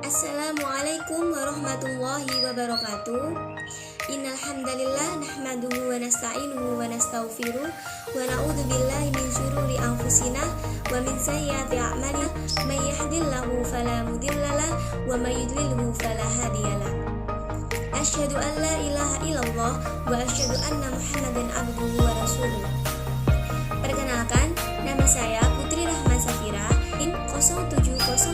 Assalamualaikum warahmatullahi wabarakatuh. Innal hamdalillah nahmaduhu wa nasta'inuhu wa nastaghfiruh wa na'udzu billahi min syururi anfusina wa min sayyiati a'malina may yahdihillahu fala mudhillalah wa may yudlilhu fala hadiyalah. Asyhadu an la ilaha illallah wa asyhadu anna Muhammadan abduhu wa rasuluh. Perkenalkan, nama saya Putri Rahma Safira, IN 0702052151.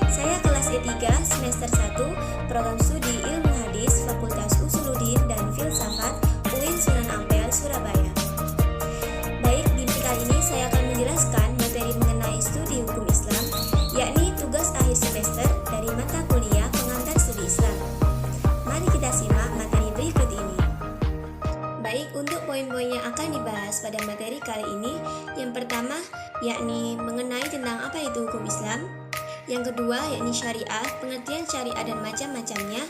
Saya kelas E3 semester 1, program studi Ilmu Hadis, Fakultas Usuluddin dan Filsafat, UIN Sunan Ampel, Surabaya. Baik, di kali ini saya akan menjelaskan materi mengenai studi hukum Islam, yakni tugas akhir semester dari mata kuliah pengantar studi Islam. Mari kita simak materi berikut ini. Baik, untuk poin-poin yang akan dibahas pada materi kali ini, yang pertama yakni mengenai tentang apa itu hukum Islam. Yang kedua yakni syariah, pengertian syariah dan macam-macamnya.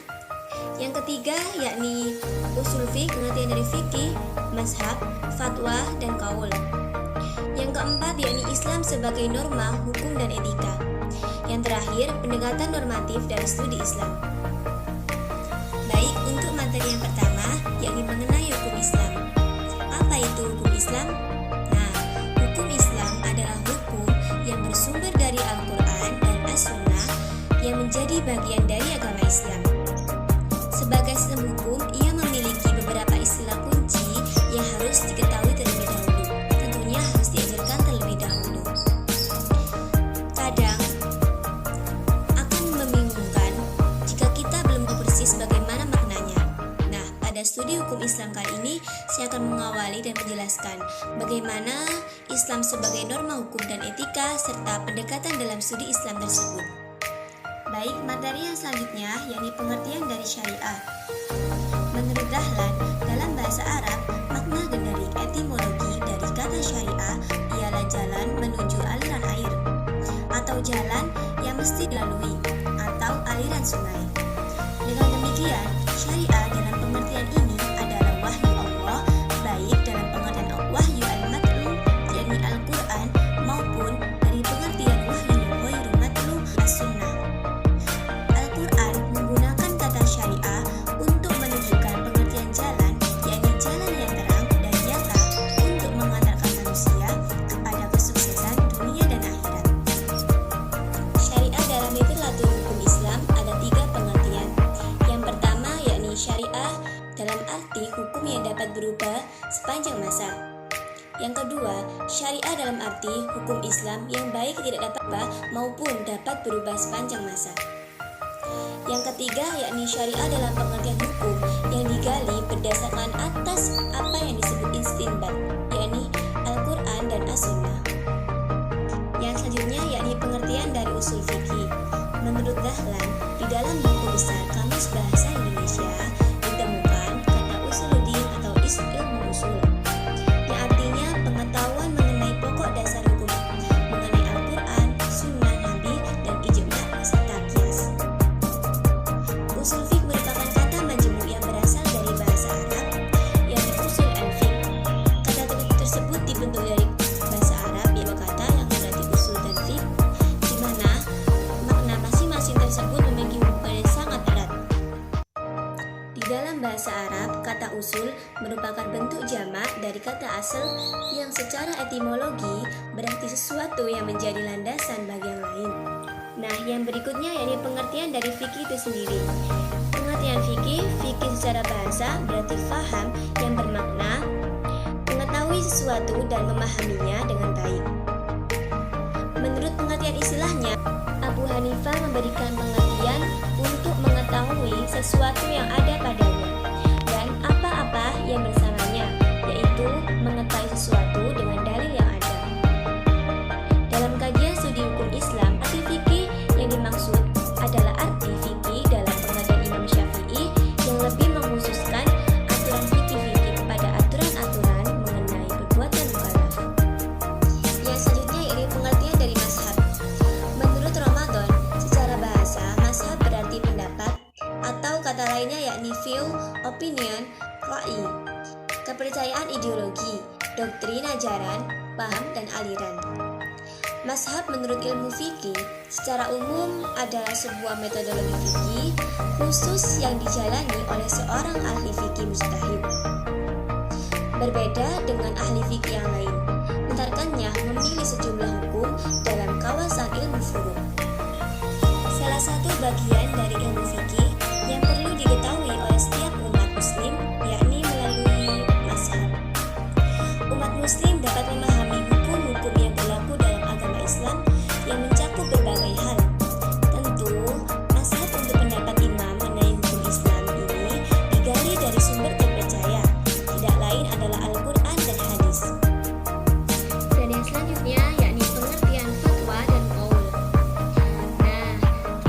Yang ketiga yakni usul fiqh, pengertian dari fikih, mazhab, fatwa, dan qaul. Yang keempat yakni Islam sebagai norma, hukum, dan etika. Yang terakhir, pendekatan normatif dari studi Islam. Baik, untuk materi yang pertama yakni mengenai hukum Islam. Apa itu hukum Islam? Nah, hukum Islam adalah hukum yang bersumber dari Al-Quran dan As-Sunnah yang menjadi bagian dari agama Islam. Sebagai sistem hukum, ia memiliki beberapa istilah kunci yang harus diketahui terlebih dahulu. Tentunya harus diajarkan terlebih dahulu. Kadang akan membingungkan jika kita belum tahu persis bagaimana maknanya. Nah, pada studi hukum Islam kali ini, saya akan mengawali dan menjelaskan bagaimana Islam sebagai norma hukum dan etika serta pendekatan dalam studi Islam tersebut. Baik, materi yang selanjutnya yakni pengertian dari syariah. Menurut Dahlan, dalam bahasa Arab, makna dari etimologi dari kata syariah ialah jalan menuju aliran air atau jalan yang mesti dilalui atau aliran sungai. Dengan demikian, syariah dalam pengertian ini adalah wahyu Allah, baik dalam pengertian wahyu al-matlu yakni Al-Quran maupun dari pengertian wahyu ghairu matlu as-sunnah. Al-Quran menggunakan kata syariah untuk menunjukkan pengertian jalan, yakni jalan yang terang dan nyata untuk mengantarkan manusia kepada kesuksesan dunia dan akhirat. Syariah dalam literatur hukum Islam ada 3 pengertian. Yang pertama yakni syariah dalam arti hukum yang dapat berubah sepanjang masa. Yang kedua, syariah dalam arti hukum Islam yang baik tidak dapat berubah maupun dapat berubah sepanjang masa. Yang ketiga yakni syariah dalam pengertian hukum yang digali berdasarkan atas apa yang disebut istinbat, yakni Al-Quran dan As-Sunnah. Yang selanjutnya yakni pengertian dari usul fikih. Menurut Dahlan, di dalam buku besar Kamus Bahasa Indonesia ditemukan kata usuluddin atau ilmu usul, yang artinya pengetahuan mengenai pokok dasar hukum mengenai Al-Quran, Sunnah Nabi, dan ijma' serta qiyas. Usul fiqh merupakan kata majmuk yang berasal dari bahasa Arab, yakni usul al-fiqh. Kata tersebut dibentuk dari bahasa Arab, yaitu kata yang berarti usul dan fiqh, di mana makna masing-masing tersebut memiliki hubungan yang sangat erat. Di dalam bahasa Arab, kata usul merupakan bentuk jamak dari kata asal yang secara etimologi berarti sesuatu yang menjadi landasan bagi yang lain. Nah, yang berikutnya yakni pengertian dari fikih itu sendiri. Pengertian fikih secara bahasa berarti faham yang bermakna mengetahui sesuatu dan memahaminya dengan baik. Menurut pengertian istilahnya, Abu Hanifah memberikan pengertian untuk mengetahui sesuatu yang ada padanya dan apa-apa yang bersamanya, yaitu mengetahui sesuatu dengan dalil yang ada. Dalam kajian studi hukum Islam, arti fikih yang dimaksud adalah arti fikih dalam pengertian Imam Syafi'i yang lebih mengkhususkan aturan fikih kepada aturan-aturan mengenai perbuatan mukallaf. Yang selanjutnya ini pengertian dari mazhab. Menurut Ramadan, secara bahasa, mazhab berarti pendapat atau kata lainnya yakni view, opinion, ra'i, kepercayaan ideologi, doktrin, ajaran, paham, dan aliran. Mazhab menurut ilmu fikih secara umum adalah sebuah metodologi fikih khusus yang dijalani oleh seorang ahli fikih mujtahid. Berbeda dengan ahli fikih yang lain, mentarkannya memilih sejumlah hukum dalam kawasan ilmu furu'. Salah satu bagian dari ilmu fikih yang perlu diketahui oleh setiap umat muslim yakni melalui mazhab. Umat muslim dapat memahami hukum-hukum yang berlaku dalam agama Islam yang mencakup berbagai hal. Tentu, mazhab untuk pendapat imam mengenai hukum Islam ini digali dari sumber terpercaya, tidak lain adalah Al-Quran dan hadis. Dan yang selanjutnya yakni pengertian fatwa dan qaul. Nah,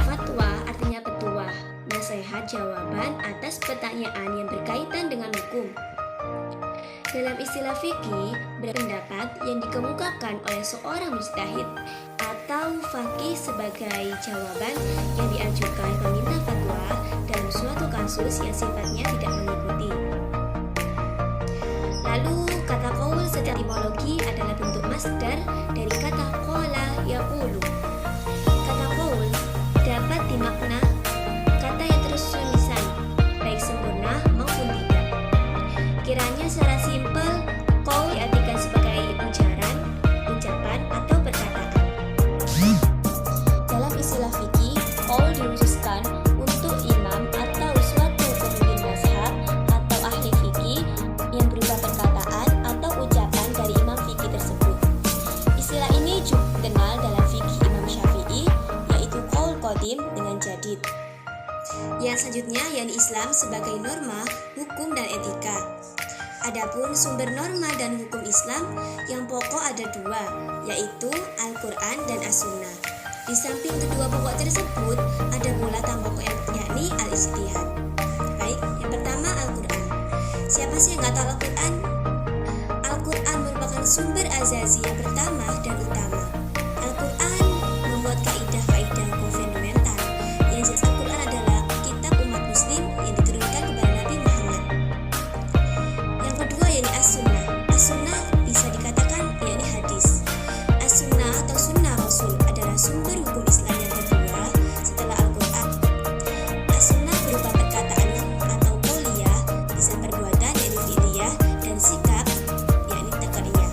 fatwa artinya petuah, nasihat jawaban atas pertanyaan yang berkaitan dengan hukum. Dalam istilah fikih, berpendapat yang dikemukakan oleh seorang mujtahid atau faqih sebagai jawaban yang diajukan peminta fatwa dalam suatu kasus yang sifatnya tidak mengikuti. Lalu, kata qaul secara etimologi adalah bentuk masdar dari kata qala yaqulu. Kata qaul dapat dimakna kata yang tersusun lisan, baik sempurna maupun tidak. Kiranya secara simpel, qaul diartikan sebagai ujaran, ucapan, atau perkataan. Dalam istilah fikih, qaul dihususkan untuk imam atau suatu pemimpin mazhab atau ahli fikih yang berupa perkataan atau ucapan dari imam fikih tersebut. Istilah ini juga dikenal dalam fikih Imam Syafi'i, yaitu qaul qadim dengan jadid. Yang selanjutnya yakni Islam sebagai norma, hukum, dan etika. Adapun sumber norma dan hukum Islam yang pokok ada dua, yaitu Al-Quran dan As-Sunnah. Di samping kedua pokok tersebut, ada pula tambah pokok yakni Al-Ijtihad. Baik, yang pertama Al-Quran. Siapa sih yang nggak tahu Al-Quran? Al-Quran merupakan sumber azazi yang pertama dan utama. Al-Quran membuat kaidah-kaidah fundamental yang jelas. Al-Quran adalah kitab umat muslim yang diturunkan kepada Nabi Muhammad. Yang kedua yakni As-Sunnah. As-Sunnah bisa dikatakan yakni hadis. As-Sunnah atau Sunnah Rasul adalah sumber hukum Islam yang kedua setelah Al-Quran. As-Sunnah berupa perkataan atau qauliyah, bisa perbuatan yakni fi'liyah, dan sikap yakni taqriyah.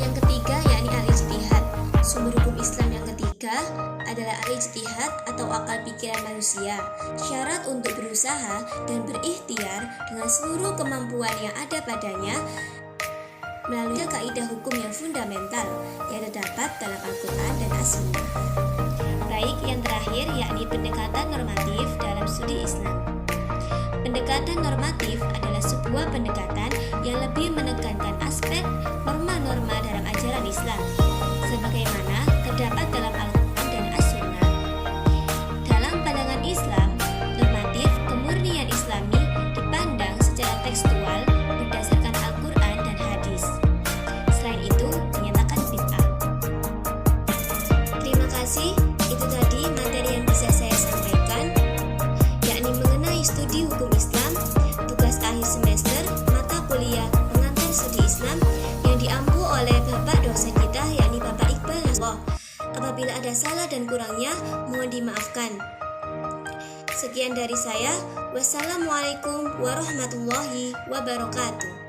Yang ketiga yakni Al-Ijtihad. Sumber hukum Islam yang ketiga adalah Al-Ijtihad atau akal pikiran manusia. Syarat untuk berusaha dan berikhtiar dengan seluruh kemampuan yang ada padanya melalui kaidah hukum yang fundamental yang terdapat dalam Al-Quran dan As-Sunnah. Baik, yang terakhir yakni pendekatan normatif dalam studi Islam. Pendekatan normatif adalah sebuah pendekatan yang lebih menekankan aspek norma-norma dalam ajaran Islam, sebagaimana terdapat dalam Al-Quran dan As-Sunnah. Dalam pandangan Islam, normatif kemurnian Islami dipandang secara tekstual berdasarkan Al-Quran dan hadis. Selain itu, dinyatakan bid'ah. Terima kasih, itu tadi materi yang bisa saya sampaikan, yakni mengenai studi hukum Islam, tugas akhir semester, mata kuliah pengantar studi Islam yang diampu oleh Bapak dosen kita yakni Bapak Iqbal Nasrullah. Apabila ada salah dan kurangnya, mohon dimaafkan. Sekian dari saya. Wassalamualaikum warahmatullahi wabarakatuh.